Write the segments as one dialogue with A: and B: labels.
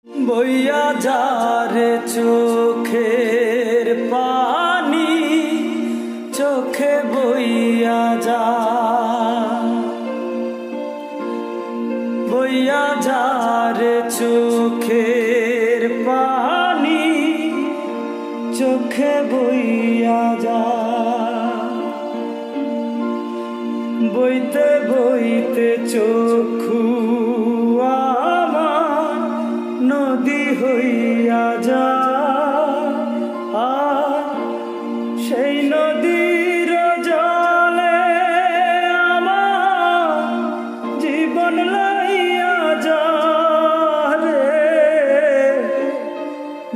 A: বইয়া যারে চোখের পানি চোখে বইয়া যা, বইয়া যারে চোখের পানি চোখে বইয়া যা। বইতে বইতে চক্ষু আমার নদী হইয়া যা, আর সেই নদীর জলে আমার জীবন লইয়া যা রে,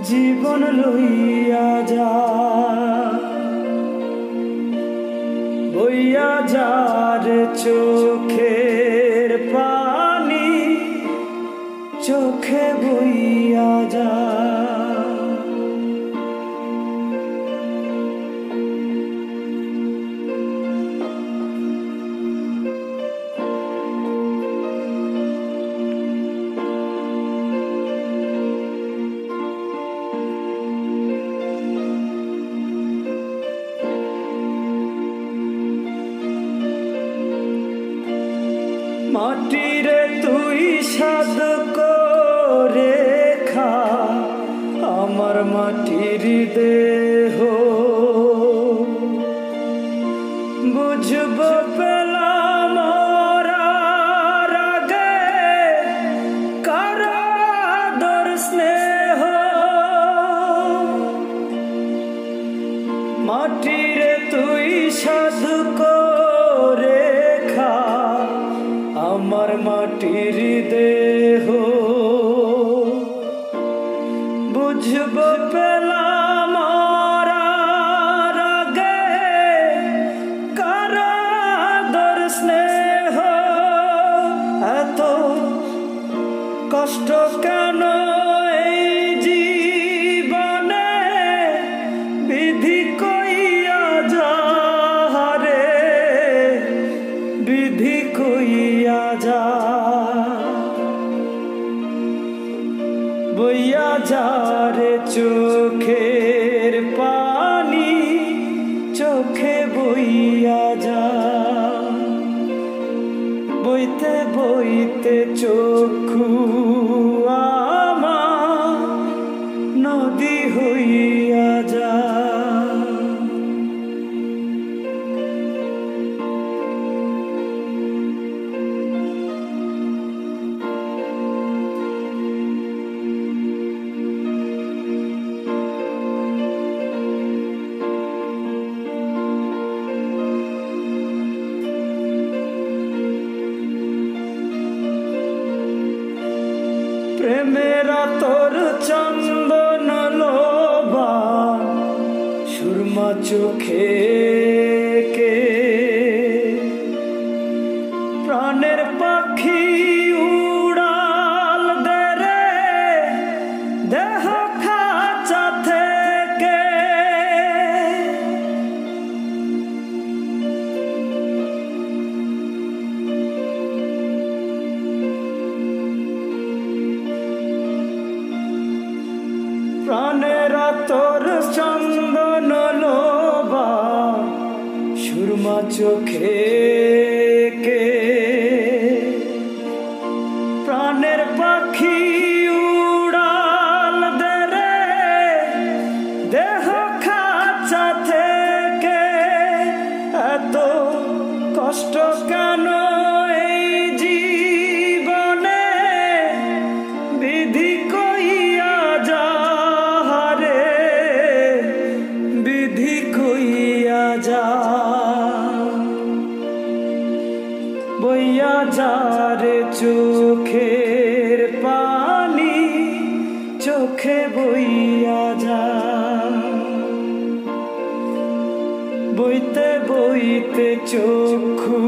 A: জীবন লইয়া যা। বইয়া যারে চোখের পানি চোখে বইয়া যা। মাটিরে তুই সাদ করে খা আমার মাটির দেহ, বুঝব পেলাম মরার আগে কার আদর স্নেহ। মাটিরে তুই সাদ করে খা আমার মাটির দেহ, বুঝব পেলাম মরার আগে কার আদর স্নেহ। এত কষ্ট কেন এই জীবনে বিধি কইয়া যা রে, বিধি কইয়া যা। বইয়া যারে চোখের পানি চোখে বইয়া যা। বইতে বইতে চক্ষু আমার নদী হইয়া যা। প্রেমেরা তোর চন্দন লোবা সুরমা চোখে কে, প্রাণের পাখি উড়াল দে রে দেহ খাঁচা থেকে। প্রাণেরা তোর চন্দন লোবা সুরমা চোখে কে, প্রাণের পাখি উড়াল দে রে দেহ খাঁচা থেকে। এত কষ্ট কেন এই জীবনে বিধি কইয়া যা রে, বিধি কইয়া যা। বইয়া যারে চোখের পানি চোখে বইয়া যা। বইতে বইতে চক্ষু